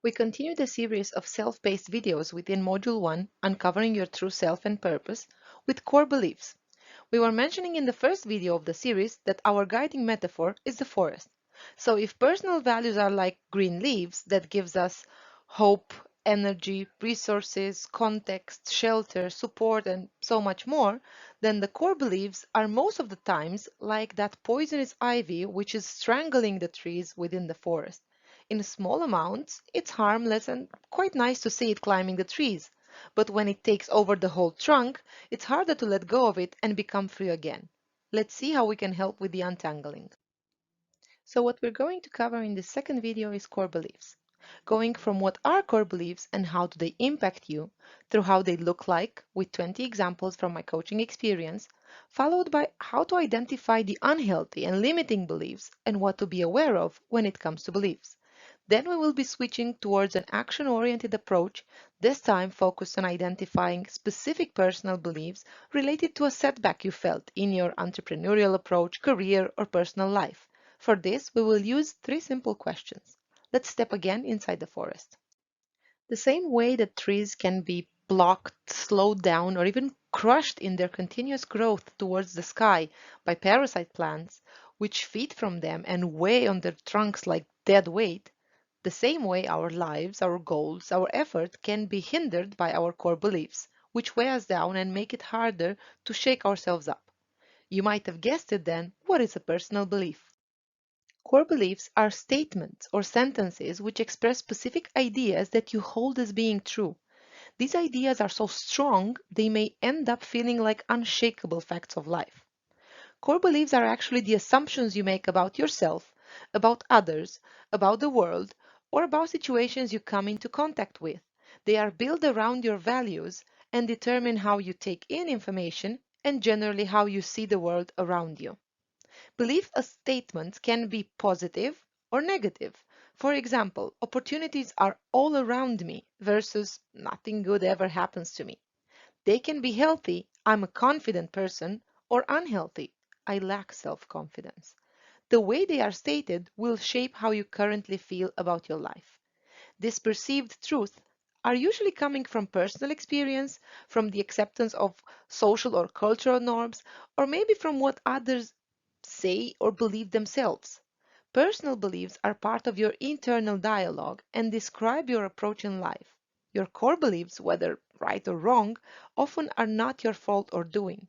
We continue the series of self-paced videos within Module 1, Uncovering Your True Self and Purpose, with core beliefs. We were mentioning in the first video of the series that our guiding metaphor is the forest. So if personal values are like green leaves that gives us hope, energy, resources, context, shelter, support, and so much more, then the core beliefs are most of the times like that poisonous ivy which is strangling the trees within the forest. In small amounts, it's harmless and quite nice to see it climbing the trees. But when it takes over the whole trunk, it's harder to let go of it and become free again. Let's see how we can help with the untangling. So what we're going to cover in this second video is core beliefs. Going from what are core beliefs and how do they impact you, through how they look like, with 20 examples from my coaching experience, followed by how to identify the unhealthy and limiting beliefs and what to be aware of when it comes to beliefs. Then we will be switching towards an action-oriented approach, this time focused on identifying specific personal beliefs related to a setback you felt in your entrepreneurial approach, career, or personal life. For this, we will use three simple questions. Let's step again inside the forest. The same way that trees can be blocked, slowed down, or even crushed in their continuous growth towards the sky by parasite plants, which feed from them and weigh on their trunks like dead weight, the same way our lives, our goals, our effort can be hindered by our core beliefs, which weigh us down and make it harder to shake ourselves up. You might have guessed it then, what is a personal belief? Core beliefs are statements or sentences which express specific ideas that you hold as being true. These ideas are so strong they may end up feeling like unshakable facts of life. Core beliefs are actually the assumptions you make about yourself, about others, about the world, or about situations you come into contact with. They are built around your values and determine how you take in information and generally how you see the world around you. Belief statements can be positive or negative. For example, opportunities are all around me versus nothing good ever happens to me. They can be healthy, I'm a confident person, or unhealthy, I lack self-confidence. The way they are stated will shape how you currently feel about your life. This perceived truth are usually coming from personal experience, from the acceptance of social or cultural norms, or maybe from what others say or believe themselves. Personal beliefs are part of your internal dialogue and describe your approach in life. Your core beliefs, whether right or wrong, often are not your fault or doing.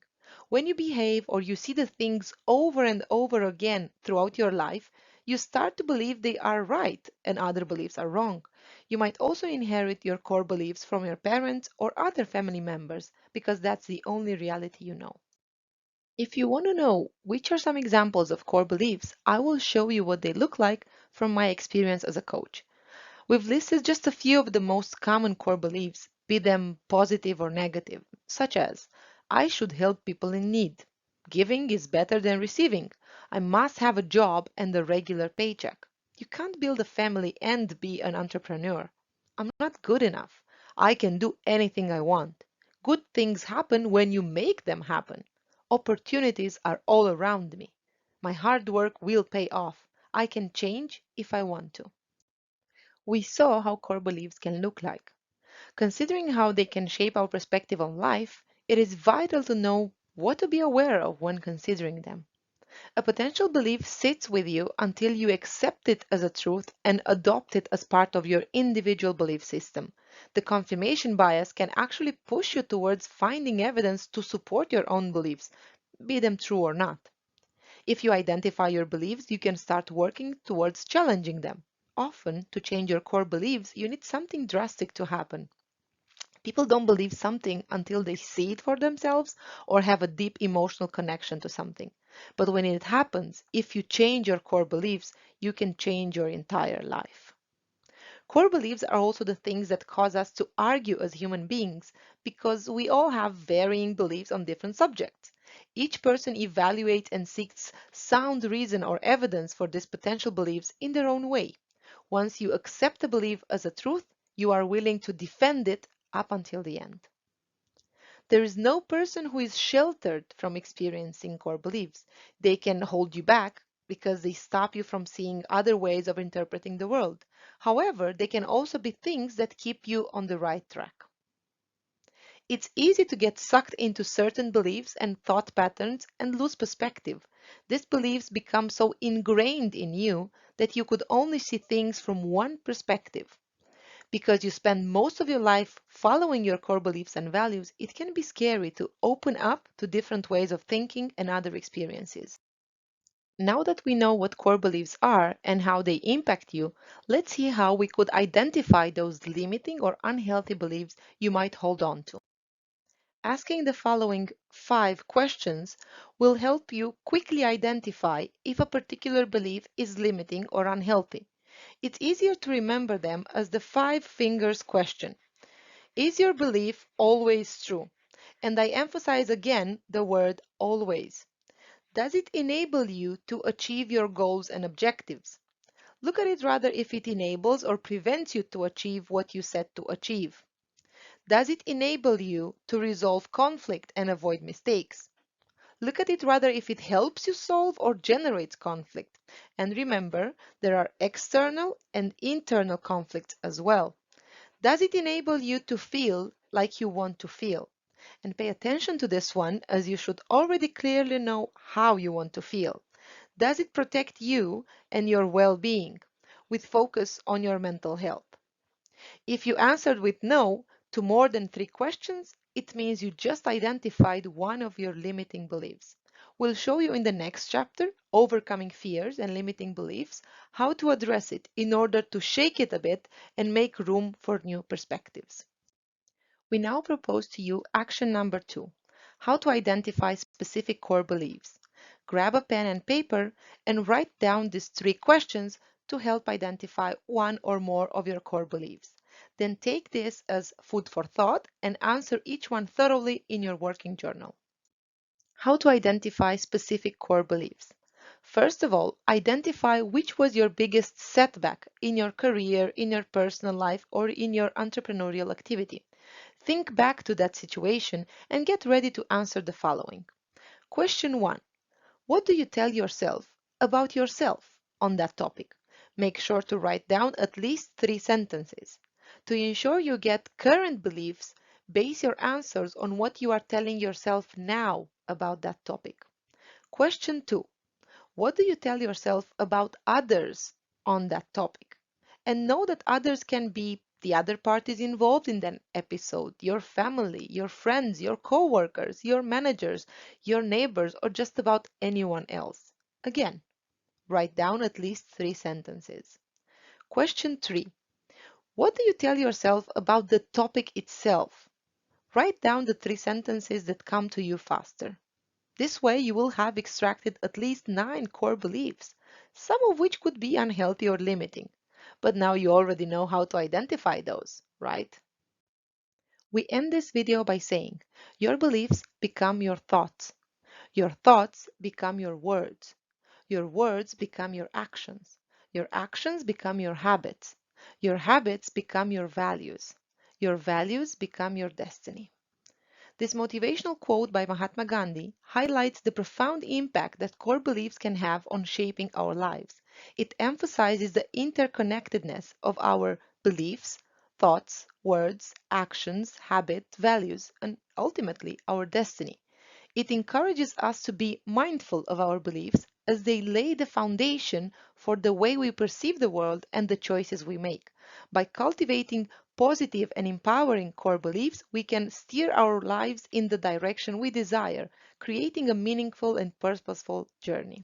When you behave or you see the things over and over again throughout your life, you start to believe they are right and other beliefs are wrong. You might also inherit your core beliefs from your parents or other family members because that's the only reality you know. If you want to know which are some examples of core beliefs, I will show you what they look like from my experience as a coach. We've listed just a few of the most common core beliefs, be them positive or negative, such as I should help people in need. Giving is better than receiving. I must have a job and a regular paycheck. You can't build a family and be an entrepreneur. I'm not good enough. I can do anything I want. Good things happen when you make them happen. Opportunities are all around me. My hard work will pay off. I can change if I want to. We saw how core beliefs can look like. Considering how they can shape our perspective on life, it is vital to know what to be aware of when considering them. A potential belief sits with you until you accept it as a truth and adopt it as part of your individual belief system. The confirmation bias can actually push you towards finding evidence to support your own beliefs, be them true or not. If you identify your beliefs, you can start working towards challenging them. Often, to change your core beliefs, you need something drastic to happen. People don't believe something until they see it for themselves or have a deep emotional connection to something. But when it happens, if you change your core beliefs, you can change your entire life. Core beliefs are also the things that cause us to argue as human beings because we all have varying beliefs on different subjects. Each person evaluates and seeks sound reason or evidence for these potential beliefs in their own way. Once you accept a belief as a truth, you are willing to defend it up until the end. There is no person who is sheltered from experiencing core beliefs. They can hold you back, because they stop you from seeing other ways of interpreting the world. However, they can also be things that keep you on the right track. It's easy to get sucked into certain beliefs and thought patterns and lose perspective. These beliefs become so ingrained in you that you could only see things from one perspective. Because you spend most of your life following your core beliefs and values, it can be scary to open up to different ways of thinking and other experiences. Now that we know what core beliefs are and how they impact you, let's see how we could identify those limiting or unhealthy beliefs you might hold on to. Asking the following 5 questions will help you quickly identify if a particular belief is limiting or unhealthy. It's easier to remember them as the 5 fingers question. Is your belief always true? And I emphasize again the word always. Does it enable you to achieve your goals and objectives? Look at it rather if it enables or prevents you to achieve what you set to achieve. Does it enable you to resolve conflict and avoid mistakes? Look at it rather if it helps you solve or generates conflict. And remember, there are external and internal conflicts as well. Does it enable you to feel like you want to feel? And pay attention to this one, as you should already clearly know how you want to feel. Does it protect you and your well-being, with focus on your mental health? If you answered with no to more than 3 questions, it means you just identified one of your limiting beliefs. We'll show you in the next chapter, Overcoming Fears and Limiting Beliefs, how to address it in order to shake it a bit and make room for new perspectives. We now propose to you action number 2, how to identify specific core beliefs. Grab a pen and paper and write down these 3 questions to help identify one or more of your core beliefs. Then take this as food for thought and answer each one thoroughly in your working journal. How to identify specific core beliefs. First of all, identify which was your biggest setback in your career, in your personal life, or in your entrepreneurial activity. Think back to that situation and get ready to answer the following. Question 1. What do you tell yourself about yourself on that topic? Make sure to write down at least 3 sentences. To ensure you get current beliefs, base your answers on what you are telling yourself now about that topic. Question 2. What do you tell yourself about others on that topic? And know that others can be the other parties involved in that episode, your family, your friends, your co-workers, your managers, your neighbors, or just about anyone else. Again, write down at least 3 sentences. Question 3. What do you tell yourself about the topic itself? Write down the 3 sentences that come to you faster. This way you will have extracted at least 9 core beliefs, some of which could be unhealthy or limiting. But now you already know how to identify those, right? We end this video by saying, your beliefs become your thoughts become your words become your actions become your habits become your values become your destiny. This motivational quote by Mahatma Gandhi highlights the profound impact that core beliefs can have on shaping our lives. It emphasizes the interconnectedness of our beliefs, thoughts, words, actions, habits, values, and ultimately our destiny. It encourages us to be mindful of our beliefs as they lay the foundation for the way we perceive the world and the choices we make. By cultivating positive and empowering core beliefs, we can steer our lives in the direction we desire, creating a meaningful and purposeful journey.